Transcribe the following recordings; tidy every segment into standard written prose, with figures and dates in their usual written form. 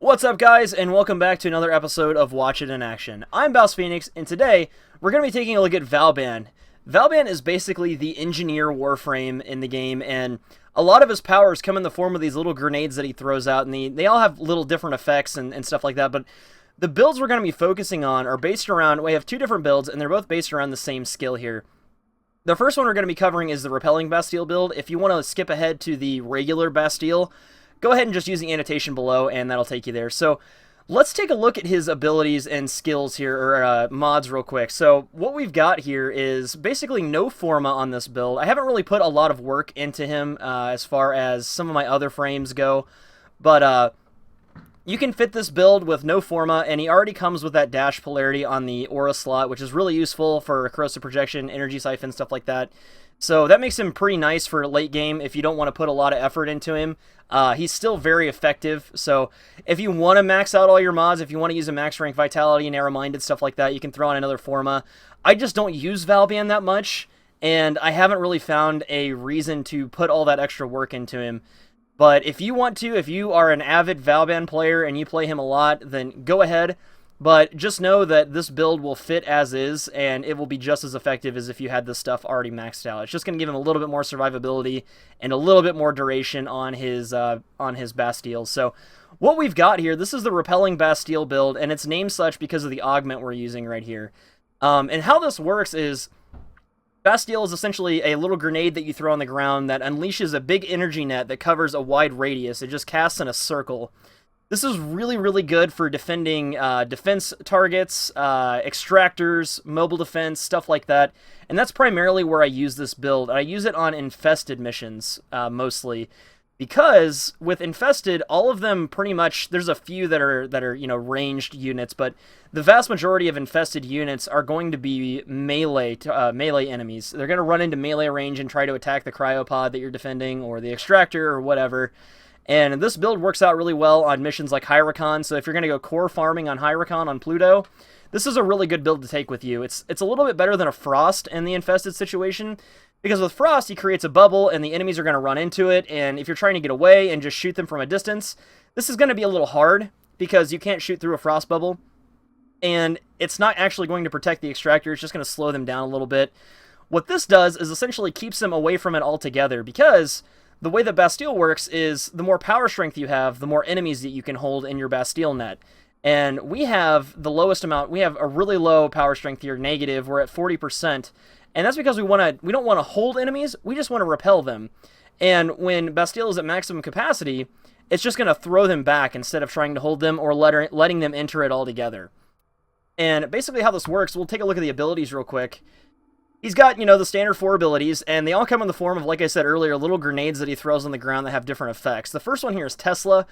What's up, guys, and welcome back to another episode of Watch It in Action. I'm BouseFeenux, and today we're going to be taking a look at Vauban. Vauban is basically the engineer Warframe in the game, and a lot of his powers come in the form of these little grenades that he throws out, and they all have little different effects and stuff like that, but the builds we're going to be focusing on are based around, we have two different builds, and they're both based around the same skill here. The first one we're going to be covering is the Repelling Bastille build. If you want to skip ahead to the regular Bastille, go ahead and just use the annotation below, and that'll take you there. So let's take a look at his abilities and skills here, or mods real quick. So what we've got here is basically no Forma on this build. I haven't really put a lot of work into him as far as some of my other frames go, but you can fit this build with no Forma, and he already comes with that dash polarity on the aura slot, which is really useful for corrosive projection, energy siphon, stuff like that. So that makes him pretty nice for late game if you don't want to put a lot of effort into him. He's still very effective, so if you want to max out all your mods, if you want to use a max rank vitality, narrow-minded, stuff like that, you can throw on another Forma. I just don't use Vauban that much, and I haven't really found a reason to put all that extra work into him. But if you want to, if you are an avid Vauban player and you play him a lot, then go ahead. But just know that this build will fit as is, and it will be just as effective as if you had this stuff already maxed out. It's just going to give him a little bit more survivability and a little bit more duration on his Bastilles. So what we've got here, this is the Repelling Bastille build, and it's named such because of the augment we're using right here. And how this works is, Bastille is essentially a little grenade that you throw on the ground that unleashes a big energy net that covers a wide radius. It just casts in a circle. This is really, really good for defending defense targets, extractors, mobile defense, stuff like that. And that's primarily where I use this build. I use it on infested missions, mostly. Because with infested, all of them pretty much, there's a few that are you know, ranged units, but the vast majority of infested units are going to be melee enemies. They're going to run into melee range and try to attack the cryopod that you're defending, or the extractor, or whatever. And this build works out really well on missions like Hyricon, so if you're going to go core farming on Hyricon on Pluto, this is a really good build to take with you. It's a little bit better than a Frost in the infested situation, because with Frost, he creates a bubble, and the enemies are going to run into it, and if you're trying to get away and just shoot them from a distance, this is going to be a little hard, because you can't shoot through a Frost bubble, and it's not actually going to protect the extractor, it's just going to slow them down a little bit. What this does is essentially keeps them away from it altogether, because the way that Bastille works is the more power strength you have, the more enemies that you can hold in your Bastille net. And we have the lowest amount, we have a really low power strength here, negative, we're at 40%. And that's because we don't want to hold enemies, we just want to repel them. And when Bastille is at maximum capacity, it's just going to throw them back instead of trying to hold them or letting them enter it altogether. And basically how this works, we'll take a look at the abilities real quick. He's got, you know, the standard 4 abilities, and they all come in the form of, like I said earlier, little grenades that he throws on the ground that have different effects. The first one here is Tesla.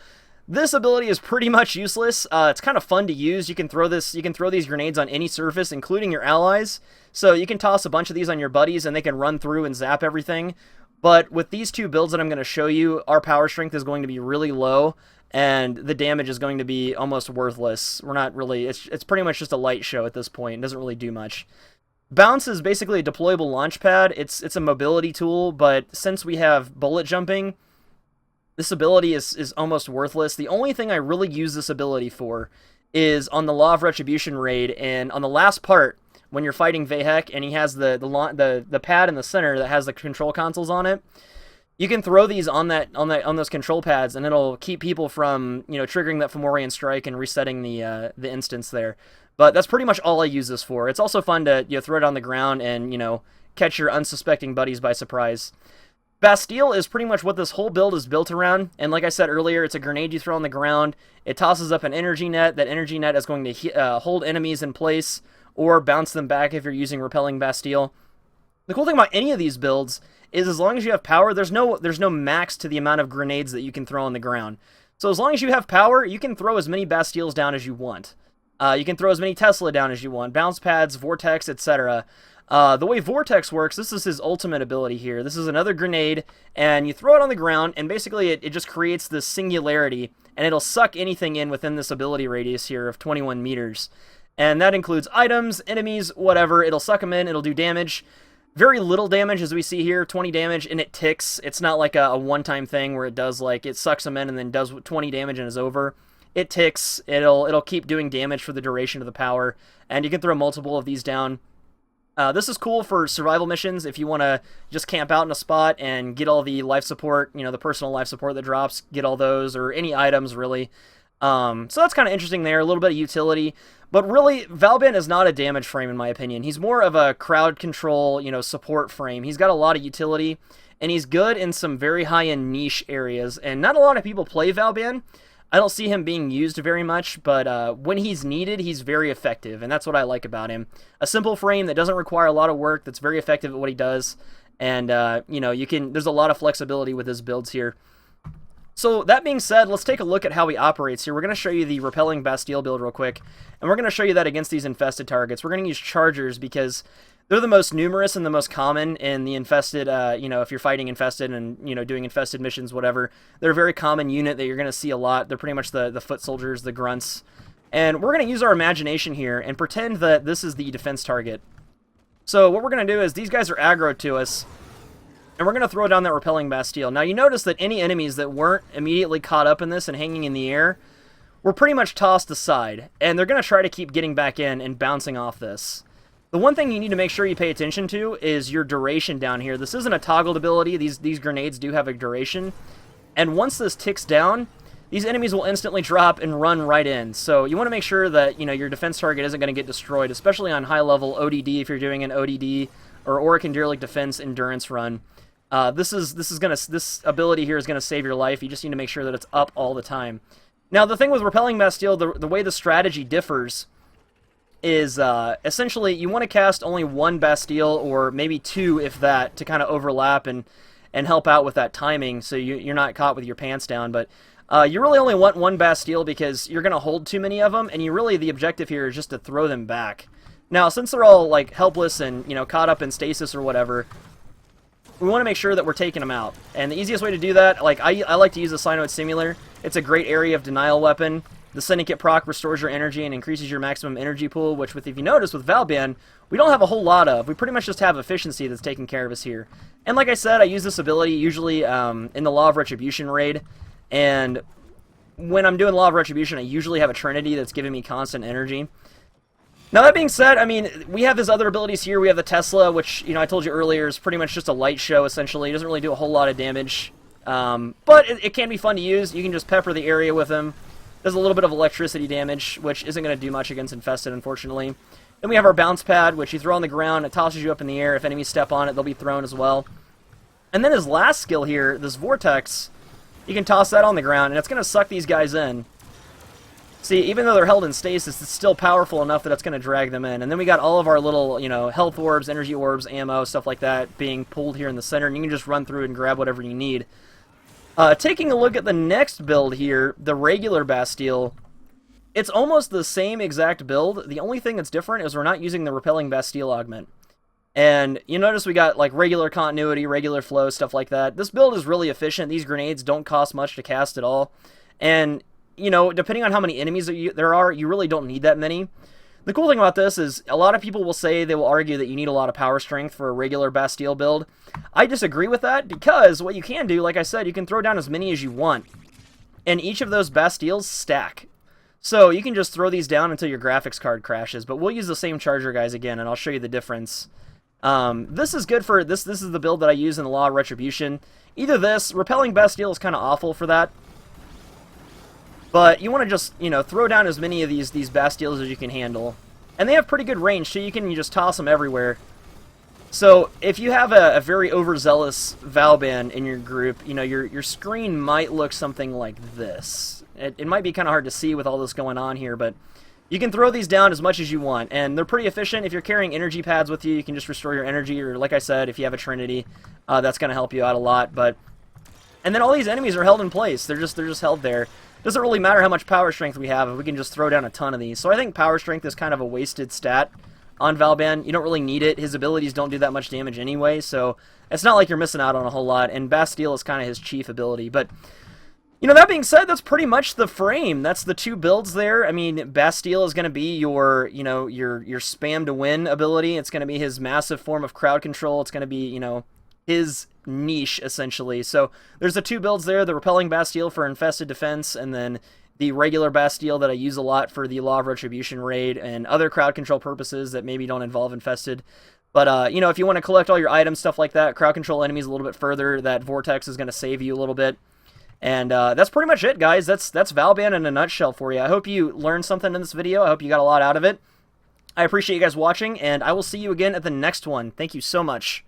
This ability is pretty much useless. It's kind of fun to use. You can throw these grenades on any surface, including your allies. So you can toss a bunch of these on your buddies, and they can run through and zap everything. But with these two builds that I'm going to show you, our power strength is going to be really low, and the damage is going to be almost worthless. We're not really... It's pretty much just a light show at this point. It doesn't really do much. Bounce is basically a deployable launch pad. It's a mobility tool, but since we have bullet jumping, this ability is almost worthless. The only thing I really use this ability for is on the Law of Retribution raid, and on the last part, when you're fighting Vahek, and he has the pad in the center that has the control consoles on it, you can throw these on those control pads, and it'll keep people from, you know, triggering that Fomorian strike and resetting the instance there. But that's pretty much all I use this for. It's also fun to, you know, throw it on the ground and, you know, catch your unsuspecting buddies by surprise. Bastille is pretty much what this whole build is built around, and like I said earlier, it's a grenade you throw on the ground. It tosses up an energy net. That energy net is going to hold enemies in place or bounce them back if you're using Repelling Bastille. The cool thing about any of these builds is as long as you have power, there's no max to the amount of grenades that you can throw on the ground. So as long as you have power, you can throw as many Bastilles down as you want. You can throw as many Tesla down as you want, bounce pads, Vortex, etc. The way Vortex works, this is his ultimate ability here. This is another grenade, and you throw it on the ground, and basically it just creates this singularity, and it'll suck anything in within this ability radius here of 21 meters. And that includes items, enemies, whatever. It'll suck them in, it'll do damage. Very little damage, as we see here, 20 damage, and it ticks. It's not like a one-time thing where it does, like, it sucks them in and then does 20 damage and is over. it ticks. It'll keep doing damage for the duration of the power, and you can throw multiple of these down. This is cool for survival missions if you want to just camp out in a spot and get all the life support, the personal life support that drops, get all those, or any items, really. So that's kind of interesting there, a little bit of utility. But really, Vauban is not a damage frame, in my opinion. He's more of a crowd control, support frame. He's got a lot of utility, and he's good in some very high-end niche areas. And not a lot of people play Vauban. I don't see him being used very much, but when he's needed, he's very effective, and that's what I like about him. A simple frame that doesn't require a lot of work, that's very effective at what he does, and, there's a lot of flexibility with his builds here. So, that being said, let's take a look at how he operates here. We're going to show you the Repelling Bastille build real quick, and we're going to show you that against these infested targets. We're going to use chargers because they're the most numerous and the most common in the infested, if you're fighting infested and, doing infested missions, whatever. They're a very common unit that you're going to see a lot. They're pretty much the foot soldiers, the grunts. And we're going to use our imagination here and pretend that this is the defense target. So what we're going to do is these guys are aggro to us, and we're going to throw down that Repelling Bastille. Now, you notice that any enemies that weren't immediately caught up in this and hanging in the air were pretty much tossed aside, and they're going to try to keep getting back in and bouncing off this. The one thing you need to make sure you pay attention to is your duration down here. This isn't a toggled ability. These grenades do have a duration. And once this ticks down, these enemies will instantly drop and run right in. So you want to make sure that, your defense target isn't going to get destroyed, especially on high-level ODD if you're doing an ODD or Auric Derelict Defense Endurance run. This ability here is going to save your life. You just need to make sure that it's up all the time. Now, the thing with Repelling Bastille, the way the strategy differs is essentially you want to cast only one Bastille or maybe two, if that, to kind of overlap and help out with that timing so you're not caught with your pants down. But you really only want one Bastille because you're going to hold too many of them, and the objective here is just to throw them back. Now, since they're all like helpless and caught up in stasis or whatever, we want to make sure that we're taking them out. And the easiest way to do that, I like to use the Cyanoid Simulator. It's a great area of denial weapon. The Syndicate proc restores your energy and increases your maximum energy pool, which, if you notice, with Vauban, we don't have a whole lot of. We pretty much just have efficiency that's taking care of us here. And like I said, I use this ability usually in the Law of Retribution raid, and when I'm doing Law of Retribution, I usually have a Trinity that's giving me constant energy. Now, that being said, we have his other abilities here. We have the Tesla, which, I told you earlier, is pretty much just a light show, essentially. It doesn't really do a whole lot of damage, but it can be fun to use. You can just pepper the area with him. Does a little bit of electricity damage, which isn't going to do much against infested, unfortunately. Then we have our bounce pad, which you throw on the ground. It tosses you up in the air. If enemies step on it, they'll be thrown as well. And then his last skill here, this Vortex, you can toss that on the ground, and it's going to suck these guys in. See, even though they're held in stasis, it's still powerful enough that it's going to drag them in. And then we got all of our little, health orbs, energy orbs, ammo, stuff like that being pulled here in the center, and you can just run through and grab whatever you need. Taking a look at the next build here, the regular Bastille, it's almost the same exact build. The only thing that's different is we're not using the Repelling Bastille augment. And you notice we got like regular continuity, regular flow, stuff like that. This build is really efficient. These grenades don't cost much to cast at all. And, depending on how many enemies there are, you really don't need that many. The cool thing about this is a lot of people will say, they will argue that you need a lot of power strength for a regular Bastille build. I disagree with that because what you can do, like I said, you can throw down as many as you want. And each of those Bastilles stack. So you can just throw these down until your graphics card crashes. But we'll use the same charger guys again, and I'll show you the difference. This is good for, this is the build that I use in the Law of Retribution. Either this, Repelling Bastille is kind of awful for that. But you want to just, throw down as many of these Bastilles as you can handle. And they have pretty good range, so you can just toss them everywhere. So if you have a very overzealous Vauban in your group, your screen might look something like this. It might be kind of hard to see with all this going on here, but you can throw these down as much as you want. And they're pretty efficient. If you're carrying energy pads with you, you can just restore your energy. Or like I said, if you have a Trinity, that's going to help you out a lot. And then all these enemies are held in place. They're just held there. Doesn't really matter how much power strength we have if we can just throw down a ton of these. So I think power strength is kind of a wasted stat on Vauban. You don't really need it. His abilities don't do that much damage anyway, so it's not like you're missing out on a whole lot. And Bastille is kind of his chief ability. But, that being said, that's pretty much the frame. That's the two builds there. Bastille is going to be your spam to win ability. It's going to be his massive form of crowd control. It's going to be, his niche, essentially. So there's the two builds there, the Repelling Bastille for infested defense, and then the regular Bastille that I use a lot for the Law of Retribution raid and other crowd control purposes that maybe don't involve Infested. But, you know, if you want to collect all your items, stuff like that, crowd control enemies a little bit further, that Vortex is going to save you a little bit. And that's pretty much it, guys. That's Vauban in a nutshell for you. I hope you learned something in this video. I hope you got a lot out of it. I appreciate you guys watching, and I will see you again at the next one. Thank you so much.